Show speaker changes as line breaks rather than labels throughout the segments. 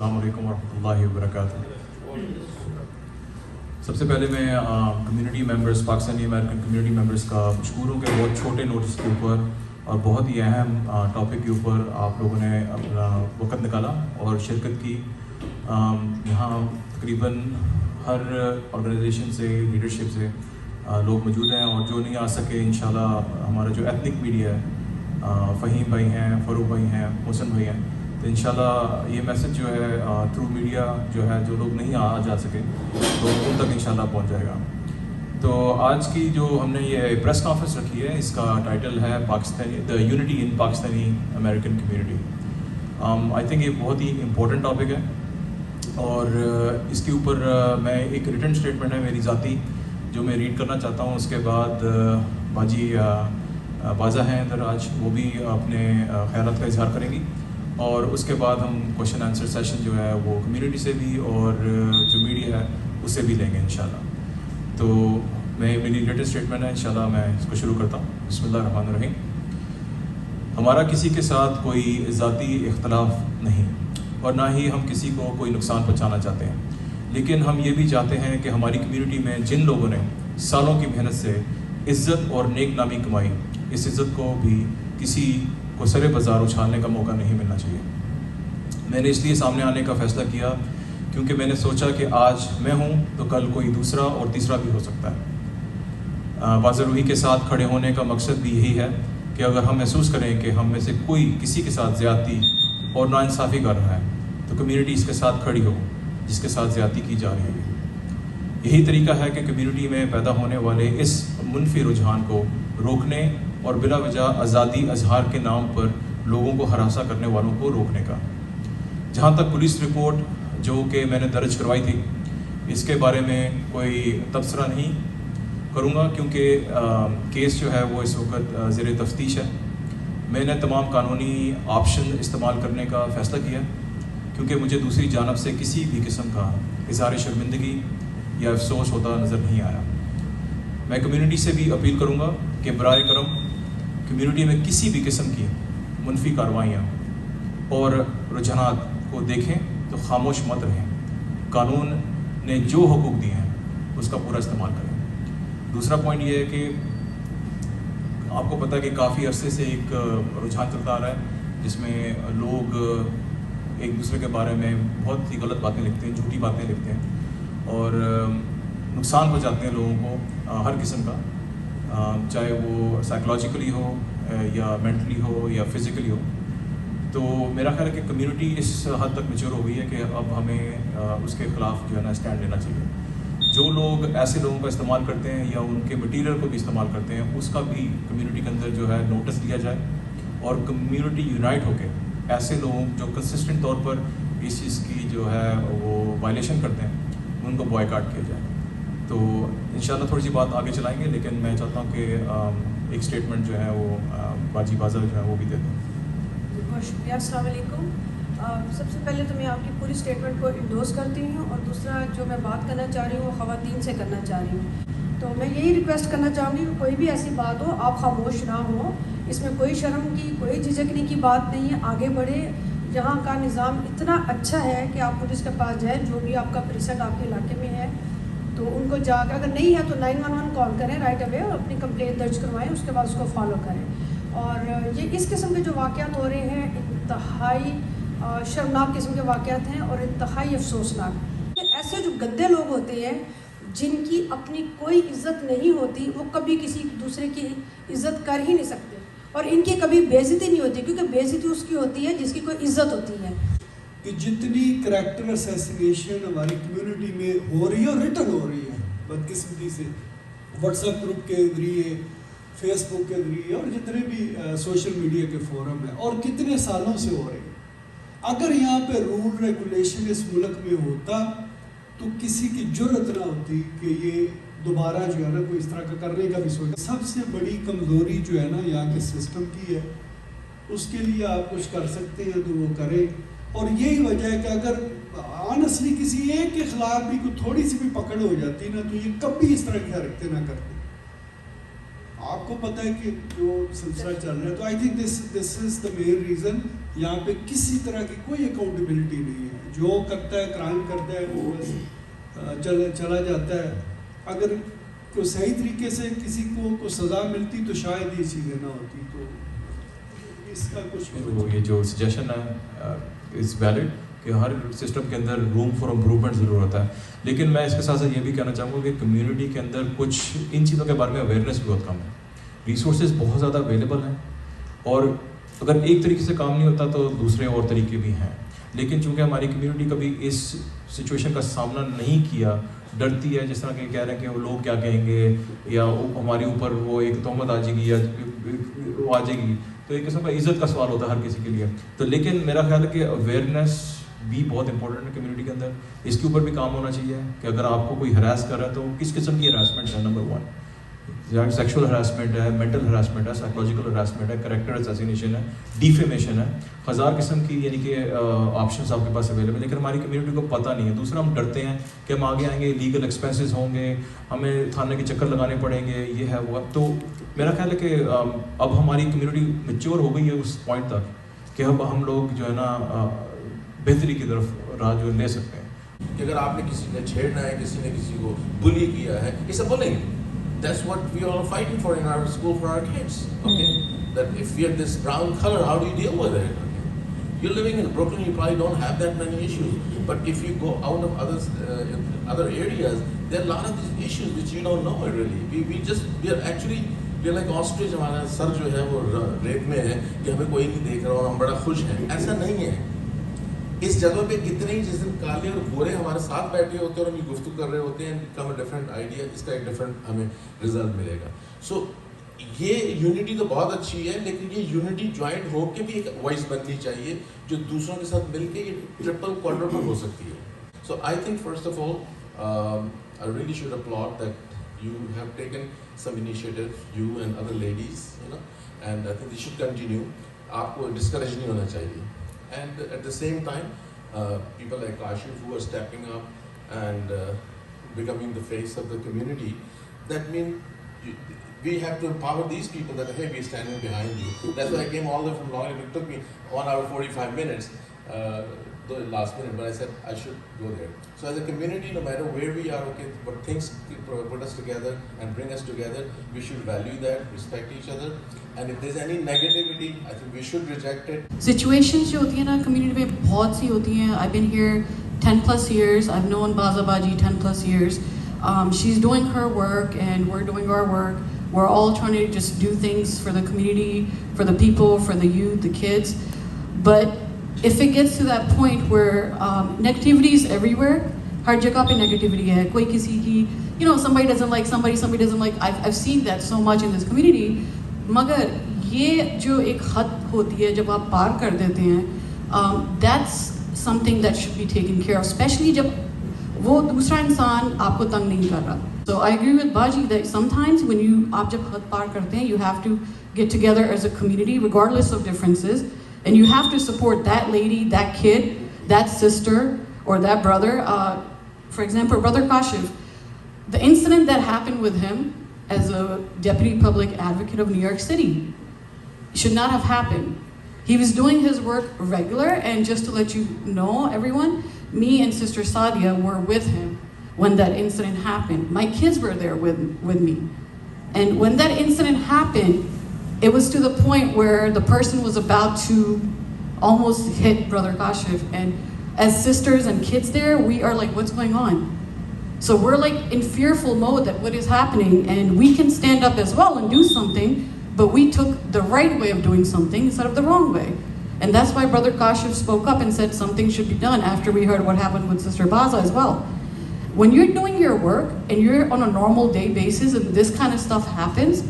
السلام علیکم ورحمۃ اللہ وبرکاتہ۔ سب سے پہلے میں community members, Pakistani American community members کا مشکور ہوں کہ بہت چھوٹے نوٹس کے اوپر اور بہت ہی اہم ٹاپک کے اوپر آپ لوگوں نے اپنا وقت نکالا اور شرکت کی۔ یہاں تقریباً ہر آرگنائزیشن سے، لیڈرشپ سے لوگ موجود ہیں، اور جو نہیں آ سکے انشاءاللہ ہمارا جو ایتھنک میڈیا ہے، فہیم بھائی ہیں، فاروق بھائی ہیں، محسن بھائی ہیں، تو انشاءاللہ یہ میسج جو ہے تھرو میڈیا جو ہے، جو لوگ نہیں آ جا سکے تو ان تک انشاءاللہ پہنچ جائے گا۔ تو آج کی جو ہم نے یہ پریس کانفرنس رکھی ہے، اس کا ٹائٹل ہے Pakistani the unity in Pakistani American community. I think یہ بہت ہی امپورٹنٹ ٹاپک ہے، اور اس کے اوپر میں ایک ریٹن اسٹیٹمنٹ ہے میری ذاتی جو میں ریڈ کرنا چاہتا ہوں۔ اس کے بعد باجی بازا ہیں ادھر آج، وہ بھی اپنے خیالات کا اظہار کریں گی، اور اس کے بعد ہم کوشچن آنسر سیشن جو ہے وہ کمیونٹی سے بھی اور جو میڈیا ہے اس سے بھی لیں گے انشاءاللہ۔ تو میری لیٹسٹ اسٹیٹمنٹ ہے، انشاءاللہ میں اس کو شروع کرتا ہوں۔ بسم اللہ الرحمن الرحیم۔ ہمارا کسی کے ساتھ کوئی ذاتی اختلاف نہیں، اور نہ ہی ہم کسی کو کوئی نقصان پہنچانا چاہتے ہیں، لیکن ہم یہ بھی چاہتے ہیں کہ ہماری کمیونٹی میں جن لوگوں نے سالوں کی محنت سے عزت اور نیک نامی کمائی، اس عزت کو بھی کسی کو سرے بازار اچھالنے کا موقع نہیں ملنا چاہیے۔ میں نے اس لیے سامنے آنے کا فیصلہ کیا کیونکہ میں نے سوچا کہ آج میں ہوں تو کل کوئی دوسرا اور تیسرا بھی ہو سکتا ہے۔ واضح روحی کے ساتھ کھڑے ہونے کا مقصد بھی یہی ہے کہ اگر ہم محسوس کریں کہ ہم میں سے کوئی کسی کے ساتھ زیادتی اور ناانصافی کر رہا ہے تو کمیونٹی اس کے ساتھ کھڑی ہو جس کے ساتھ زیادتی کی جا رہی ہے۔ یہی طریقہ ہے کہ کمیونٹی میں پیدا ہونے والے اس منفی رجحان کو روکنے اور بلا وجہ آزادی اظہار کے نام پر لوگوں کو ہراساں کرنے والوں کو روکنے کا۔ جہاں تک پولیس رپورٹ جو کہ میں نے درج کروائی تھی، اس کے بارے میں کوئی تبصرہ نہیں کروں گا کیونکہ کیس جو ہے وہ اس وقت زیر تفتیش ہے۔ میں نے تمام قانونی آپشن استعمال کرنے کا فیصلہ کیا کیونکہ مجھے دوسری جانب سے کسی بھی قسم کا اظہار شرمندگی یا افسوس ہوتا نظر نہیں آیا۔ میں کمیونٹی سے بھی اپیل کروں گا کہ برائے کرم کمیونٹی میں کسی بھی قسم کی منفی کارروائیاں اور رجحانات کو دیکھیں تو خاموش مت رہیں۔ قانون نے جو حقوق دیے ہیں اس کا پورا استعمال کریں۔ دوسرا پوائنٹ یہ ہے کہ آپ کو پتہ ہے کہ کافی عرصے سے ایک رجحان چلتا آ رہا ہے جس میں لوگ ایک دوسرے کے بارے میں بہت ہی غلط باتیں لکھتے ہیں، جھوٹی باتیں لکھتے ہیں، اور نقصان پہنچاتے ہیں لوگوں کو ہر قسم کا، چاہے وہ سائیکولوجیکلی ہو یا مینٹلی ہو یا فزیکلی ہو۔ تو میرا خیال ہے کہ کمیونٹی اس حد تک میچور ہو گئی ہے کہ اب ہمیں اس کے خلاف جو ہے نا اسٹینڈ لینا چاہیے۔ جو لوگ ایسے لوگوں کا استعمال کرتے ہیں یا ان کے مٹیریل کو بھی استعمال کرتے ہیں، اس کا بھی کمیونٹی کے اندر جو ہے نوٹس لیا جائے، اور کمیونٹی یونائٹ ہو کے ایسے لوگوں جو کنسسٹنٹ طور پر اس چیز کی جو ہے وہ وائلیشن کرتے ہیں ان کو بوائیکاٹ کیا جائے۔ تو انشاءاللہ تھوڑی سی بات آگے چلائیں گے، لیکن میں چاہتا ہوں کہ ایک اسٹیٹمنٹ جو ہے وہ باجی بازا جو ہے وہ بھی دے دیں۔
بہت شکریہ۔ السلام علیکم۔ سب سے پہلے تو میں آپ کی پوری اسٹیٹمنٹ کو انڈورس کرتی ہوں، اور دوسرا جو میں بات کرنا چاہ رہی ہوں وہ خواتین سے کرنا چاہ رہی ہوں۔ تو میں یہی ریکویسٹ کرنا چاہوں گی کہ کوئی بھی ایسی بات ہو آپ خاموش نہ ہوں، اس میں کوئی شرم کی، کوئی جھجکنے کی بات نہیں ہے، آگے بڑھے۔ یہاں کا نظام اتنا اچھا ہے کہ آپ پولیس کے پاس جائیں، جو بھی آپ کا پریسنٹ آپ کے علاقے میں ہے تو ان کو جا کے، اگر نہیں ہے تو 911 کال کریں رائٹ اوے اور اپنی کمپلین درج کروائیں، اس کے بعد اس کو فالو کریں۔ اور یہ اس قسم کے جو واقعات ہو رہے ہیں انتہائی شرمناک قسم کے واقعات ہیں اور انتہائی افسوسناک۔ ایسے جو گندے لوگ ہوتے ہیں جن کی اپنی کوئی عزت نہیں ہوتی، وہ کبھی کسی دوسرے کی عزت کر ہی نہیں سکتے، اور ان کی کبھی بے عزتی نہیں ہوتی، کیونکہ بے عزتی اس کی ہوتی ہے جس کی کوئی عزت ہوتی ہے۔
کہ جتنی کریکٹر اسیسینیشن ہماری کمیونٹی میں ہو رہی ہے اور ریٹن ہو رہی ہے بدقسمتی سے، واٹس ایپ گروپ کے ذریعے، فیس بک کے ذریعے، اور جتنے بھی سوشل میڈیا کے فورم ہیں، اور کتنے سالوں سے ہو رہی ہے۔ اگر یہاں پہ رول ریگولیشن اس ملک میں ہوتا تو کسی کی جرأت نہ ہوتی کہ یہ دوبارہ جو ہے نا کوئی اس طرح کا کرنے کا بھی سوچا۔ سب سے بڑی کمزوری جو ہے نا یہاں کے سسٹم کی ہے، اس کے لیے آپ کچھ کر سکتے ہیں تو وہ کریں، اور یہی وجہ ہے کہ اگر آنیسٹلی کسی ایک کے خلاف بھی کوئی تھوڑی سی بھی پکڑ ہو جاتی نا تو یہ کبھی اس طرح کی حرکتیں نہ کرتے۔ آپ کو پتہ ہے کہ جو سلسلہ چل رہا ہے، تو آئی تھنک دس از دا مین ریزن۔ یہاں پہ کسی طرح کی کوئی اکاؤنٹیبلٹی نہیں ہے۔ جو کرتا ہے کرائم کرتا ہے وہ بس چلا جاتا ہے. اگر کوئی صحیح طریقے سے کسی کو سزا ملتی تو شاید یہ چیزیں نہ ہوتی. تو اس کا کچھ
یہ جو سجیشن ہے از ویلڈ کہ ہر سسٹم کے اندر روم فار امپروومنٹ ضرور ہوتا ہے. لیکن میں اس کے ساتھ ساتھ یہ بھی کہنا چاہوں گا کہ کمیونٹی کے اندر کچھ ان چیزوں کے بارے میں اویئرنیس بھی بہت کم ہے. ریسورسز بہت زیادہ اویلیبل ہیں اور اگر ایک طریقے سے کام نہیں ہوتا تو دوسرے اور طریقے بھی ہیں. لیکن چونکہ ہماری کمیونٹی کبھی اس سچویشن کا سامنا نہیں کیا, ڈرتی ہے, جس طرح کہ کہہ رہے ہیں کہ وہ لوگ کیا کہیں گے یا ہمارے اوپر وہ ایک تہمت آ جائے گی یا وہ آ جائے گی, تو ایک قسم کا عزت کا سوال ہوتا ہے ہر کسی کے لیے. تو لیکن میرا خیال ہے کہ اویئرنیس بھی بہت امپورٹنٹ ہے کمیونٹی کے اندر. اس کے اوپر بھی کام ہونا چاہیے کہ اگر آپ کو کوئی ہراس کر رہا ہے تو کس قسم کی ہراسمنٹ ہے. نمبر 1 سیکشول ہراسمنٹ ہے, مینٹل ہراسمنٹ ہے, سائیکولوجیکل ہراسمنٹ ہے, کریکٹر اسیسینیشن ہے, ڈیفیمیشن ہے, ہزار قسم کی یعنی کہ آپشنس آپ کے پاس اویلیبل ہیں. لیکن ہماری کمیونٹی کو پتہ نہیں ہے. دوسرا, ہم ڈرتے ہیں کہ ہم آگے آئیں گے, لیگل ایکسپینسز ہوں گے, ہمیں تھانے کے چکر لگانے پڑیں گے, یہ ہے وہ. تو میرا خیال ہے کہ اب ہماری کمیونٹی میچور ہو گئی ہے اس پوائنٹ تک کہ اب ہم لوگ جو ہے نا بہتری کی طرف راہ جو لے سکتے ہیں.
کہ اگر آپ نے کسی نے چھیڑنا ہے, کسی نے کسی کو بلی کیا ہے, یہ سب بولیں گے. That's what we all are fighting for in our school for our kids. Okay, that if we have this brown color, how do you deal with it? Okay? You're living in Brooklyn, you probably don't have that many issues. But if you go out of other areas, there are a lot of these issues which you don't know really. We are like ostrich. ہمارا سر جو ہے وہ ریت میں ہے کہ ہمیں کوئی نہیں دیکھ رہا اور ہم بڑا خوش ہیں. ایسا نہیں ہے. اس جگہ پہ کتنے ہی جس دن کالے اور گورے ہمارے ساتھ بیٹھے ہوتے ہیں اور ہم یہ گفتگو کر رہے ہوتے ہیں, کم اے ڈفرینٹ آئیڈیا, اس کا ایک ڈفرینٹ ہمیں رزلٹ ملے گا. سو یہ یونٹی تو بہت اچھی ہے, لیکن یہ یونٹی جوائنٹ ہو کے بھی ایک وائس بننی چاہیے جو دوسروں کے ساتھ مل کے یہ ٹرپل کوادرپل ہو سکتی ہے. So I think first of all I really should applaud that you have taken some initiative, you and other ladies, you know, and I think this should continue. آپ کو ڈسکریج نہیں ہونا چاہیے. And at the same time, people like Kashif who are stepping up and becoming the face of the community, that means we have to empower these people that, hey, we're standing behind you. That's why I came all the way from Long Island. It took me 1 hour 45 minutes, the last minute, but I said I should go there. So as a community, no matter where we are, okay, but things put us together and bring us together, we should value that, respect each other. And if there's any negativity, I think we should reject it.
Situations جو ہوتی ہیں نا community میں بہت سی ہوتی ہیں. I've been here 10+ years. I've known Baza Baji 10+ years. She's doing her work and we're doing our work. We're all trying to just do things for the community, for the people, for the youth, the kids. But if it gets to that point where negativity is everywhere, ہر جگہ پہ negativity ہے, کوئی کسی کی, you know, somebody doesn't like somebody doesn't like. I've seen that so much in this community. مگر یہ جو ایک حد ہوتی ہے جب آپ پار کر دیتے ہیں, that's something that should be taken care of, especially جب وہ دوسرا انسان آپ کو تنگ نہیں کر رہا. So I agree with Baji that sometimes when آپ جب حد پار کرتے ہیں, you have to get together as a community regardless of differences, and you have to support that lady, that kid, that sister, or that brother. For example, Brother Kashif, the incident that happened with him as a deputy public advocate of New York City should not have happened. He was doing his work regular, and just to let you know, everyone, me and Sister Sadia were with him when that incident happened. My kids were there with me. And when that incident happened, it was to the point where the person was about to almost hit Brother Kashif. And as sisters and kids there, we are like, what's going on? So we're like in fearful mode that what is happening, and we can stand up as well and do something, but we took the right way of doing something instead of the wrong way. And that's why Brother Kashif spoke up and said something should be done after we heard what happened with Sister Baza as well. When you're doing your work and you're on a normal day basis and this kind of stuff happens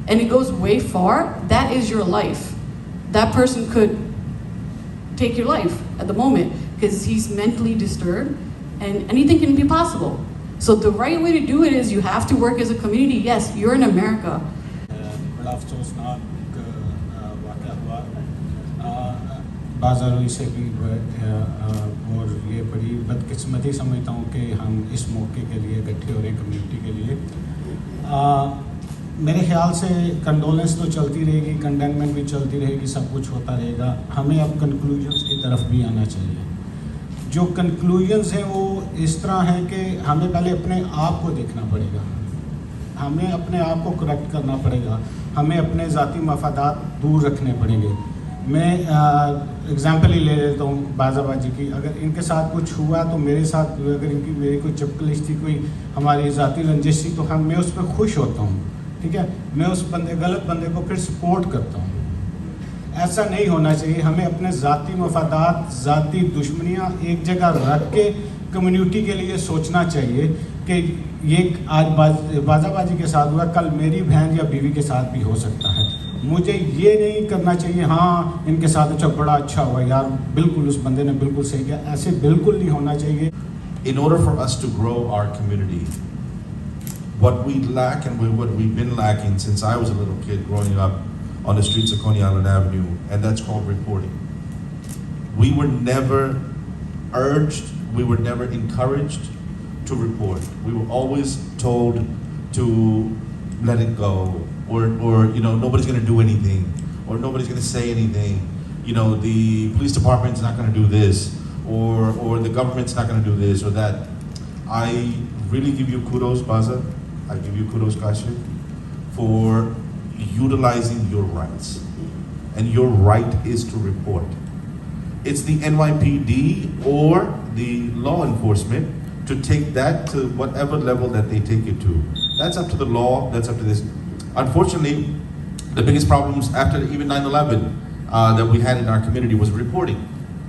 and it goes way far, that is your life. That person could take your life at the moment because he's mentally disturbed and anything can be possible. So the right way to do it is you have to work as a community. Yes, you're in America.
بڑا افسوسناک واقعہ ہوا بازا روئی سے بھی, اور یہ بڑی بدقسمتی سمجھتا ہوں کہ ہم اس موقع کے لیے اکٹھے ہو رہے ہیں کمیونٹی کے لیے. میرے خیال سے کنڈولنس تو چلتی رہے گی, کنڈینمنٹ بھی چلتی رہے گی, سب کچھ ہوتا رہے گا. ہمیں اب کنکلوژنس کی طرف بھی آنا چاہیے. جو کنکلوژنز ہیں وہ اس طرح ہیں کہ ہمیں پہلے اپنے آپ کو دیکھنا پڑے گا, ہمیں اپنے آپ کو کریکٹ کرنا پڑے گا, ہمیں اپنے ذاتی مفادات دور رکھنے پڑیں گے. میں اگزامپل ہی لے لیتا ہوں باز آباد جی کی. اگر ان کے ساتھ کچھ ہوا تو میرے ساتھ, اگر ان کی میری کوئی چپکلش تھی, کوئی ہماری ذاتی رنجش تھی, تو میں اس پہ خوش ہوتا ہوں, ٹھیک ہے, میں اس غلط بندے کو پھر سپورٹ کرتا ہوں. ایسا نہیں ہونا چاہیے. ہمیں اپنے ذاتی مفادات, ذاتی دشمنیاں ایک جگہ رکھ کے کمیونٹی کے لیے سوچنا چاہیے کہ یہ آج باز آبادی کے ساتھ ہوا, کل میری بہن یا بیوی کے ساتھ بھی ہو سکتا ہے. مجھے یہ نہیں کرنا چاہیے ہاں ان کے ساتھ اچھا بڑا اچھا ہوا یار, بالکل اس بندے نے بالکل صحیح کیا. ایسے بالکل نہیں ہونا چاہیے.
In order for us to grow our community, what we lack and what we've been lacking since I was a little kid growing up on the streets of Coney Island Avenue, and that's called reporting. We were never urged, we were never encouraged to report. We were always told to let it go, or nobody's going to do anything, or nobody's going to say anything. The police department's not going to do this, or the government's not going to do this or that. I really give you kudos, Baza. I give you kudos, Kashif, for utilizing your rights. And your right is to report. It's the NYPD or the law enforcement to take that to whatever level that they take it to. That's up to the law, that's up to this. Unfortunately, the biggest problems after even 9/11 that we had in our community was reporting.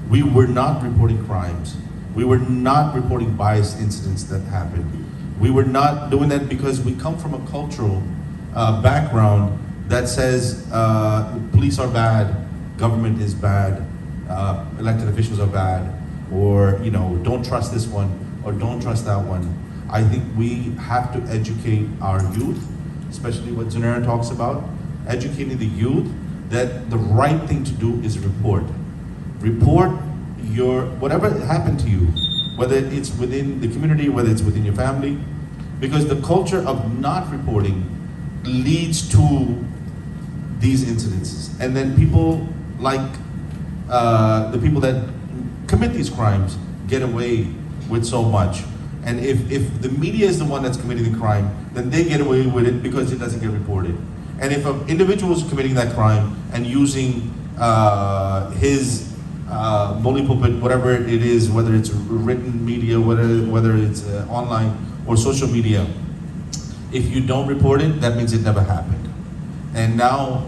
We were not reporting crimes. We were not reporting biased incidents that happened. We were not doing that because we come from a cultural background that says police are bad, government is bad, elected officials are bad, or don't trust this one or don't trust that one. I think we have to educate our youth, especially what Zunaira talks about, educating the youth that the right thing to do is report. Report whatever happened to you, whether it's within the community, whether it's within your family, because the culture of not reporting leads to these incidences. And then people like the people that commit these crimes get away with so much. And if the media is the one that's committing the crime, then they get away with it because it doesn't get reported. And if an individual is committing that crime and using his bully pulpit, whatever it is, whether it's written media, whether it's online or social media, if you don't report it, that means it never happened. And now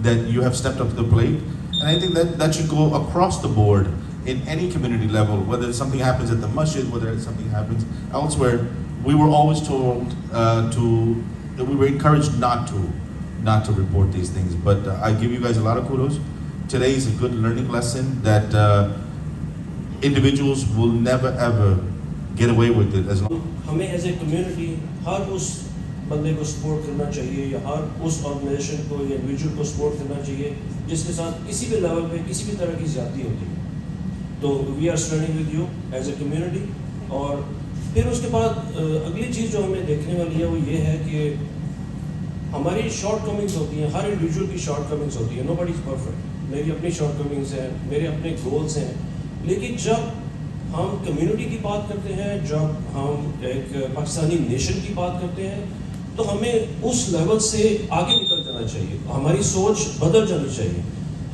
that you have stepped up to the plate, and I think that should go across the board in any community level, whether something happens at the masjid, whether something happens elsewhere. We were always told that we were encouraged not to report these things. But I give you guys a lot of kudos. Today is a good learning lesson that individuals will never ever get away with it as long.
ہمیں as a community ہر اس بندے کو support کرنا چاہیے یا ہر اس organization کو یا individual کو support کرنا چاہیے جس کے ساتھ کسی بھی لیول پہ کسی بھی طرح کی زیادتی ہوتی ہے. تو we are standing with you as a community. اور پھر اس کے بعد اگلی چیز جو ہمیں دیکھنے والی ہے وہ یہ ہے کہ ہماری شارٹ کمنگس ہوتی ہیں, ہر انڈیویجول کی شارٹ کمنگس ہوتی ہیں. نو بڈی از پرفیکٹ. میری اپنی شارٹ کمنگس ہیں, میرے اپنے گولس ہیں. لیکن جب ہم کمیونٹی کی بات کرتے ہیں, جب ہم ایک پاکستانی نیشن کی بات کرتے ہیں, تو ہمیں اس لیول سے آگے نکل جانا چاہیے. ہماری سوچ بدل جانی چاہیے.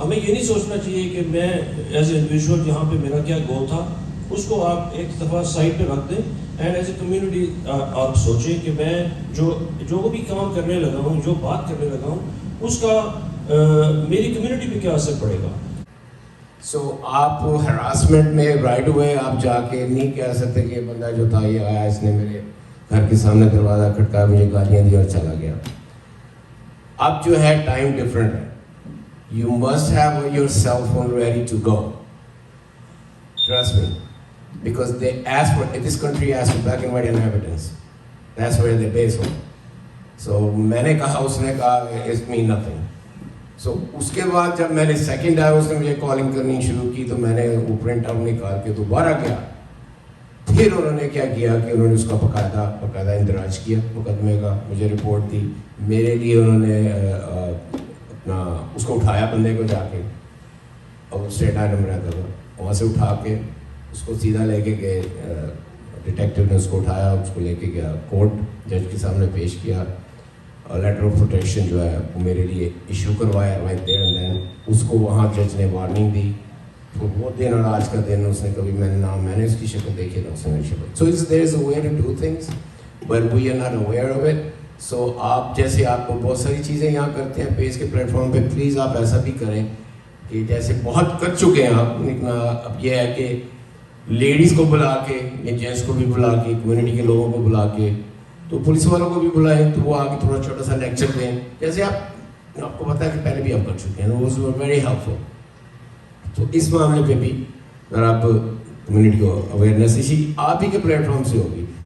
ہمیں یہ نہیں سوچنا چاہیے کہ میں ایز اے انڈیویجول یہاں پہ میرا کیا گول تھا, اس کو آپ ایک دفعہ سائڈ پہ رکھ دیں اینڈ ایز اے کمیونٹی آپ سوچیں کہ میں جو بھی کام کرنے لگا ہوں, جو بات کرنے لگا ہوں, اس کا میری کمیونٹی پہ کیا اثر پڑے گا.
سو آپ ہراسمنٹ میں رائٹ ہوئے آپ جا کے نہیں کہہ سکتے کہ بندہ جو تھا یہ آیا, اس نے میرے گھر کے سامنے دروازہ کھٹکایا, مجھے گالیاں دی اور چلا گیا. اب جو ہے ٹائم ڈفرینٹ ہے. You must have your cell phone ready to go. Trust me. Because they ask for, this country asks for black and white and evidence. That's where they base on. So میں نے کہا, اس نے کہا it means nothing. So اس کے بعد جب میں نے سیکنڈ آیا, اس نے مجھے کالنگ کرنی شروع کی, تو میں نے وہ پرنٹ آؤٹ نکال کے دوبارہ گیا. پھر انہوں نے کیا کیا کہ انہوں نے اس کا باقاعدہ اندراج کیا مقدمے کا, مجھے رپورٹ دی. میرے لیے انہوں نے اس کو اٹھایا بندے کو جا کے, اور اسٹیٹ آئی نمبر رہتا تھا, وہاں سے اٹھا کے اس کو سیدھا لے کے گئے, ڈیٹیکٹیو نے اس کو اٹھایا, اس کو لے کے گیا کورٹ, جج کے سامنے پیش کیا, لیٹر آف پروٹیکشن جو ہے وہ میرے لیے ایشو کروایا رائٹ دیر اینڈ دین. اس کو وہاں جج نے وارننگ دی. وہ دن اور آج کا دن اس نے کبھی میں نے اس کی شکل دیکھی نہ اس نے میری شکل. So there is a way to do things but we are not aware of it. So آپ جیسے آپ کو بہت ساری چیزیں یہاں کرتے ہیں پیج کے پلیٹ فارم پہ, پلیز آپ ایسا بھی کریں کہ جیسے بہت کر چکے ہیں آپ. اب یہ ہے کہ لیڈیز کو بلا کے یا جینٹس کو بھی بلا کے, کمیونٹی کے لوگوں کو بلا کے, تو پولیس والوں کو بھی بلائیں تو وہ آگے تھوڑا چھوٹا سا لیکچر دیں, جیسے آپ کو پتا ہے کہ پہلے بھی آپ کر چکے ہیں. وہ ویری ہیلپ فل. تو اس معاملے پہ بھی اگر آپ کمیونٹی کو اویئرنیس اسی آپ ہی کے پلیٹ فارم سے ہوگی.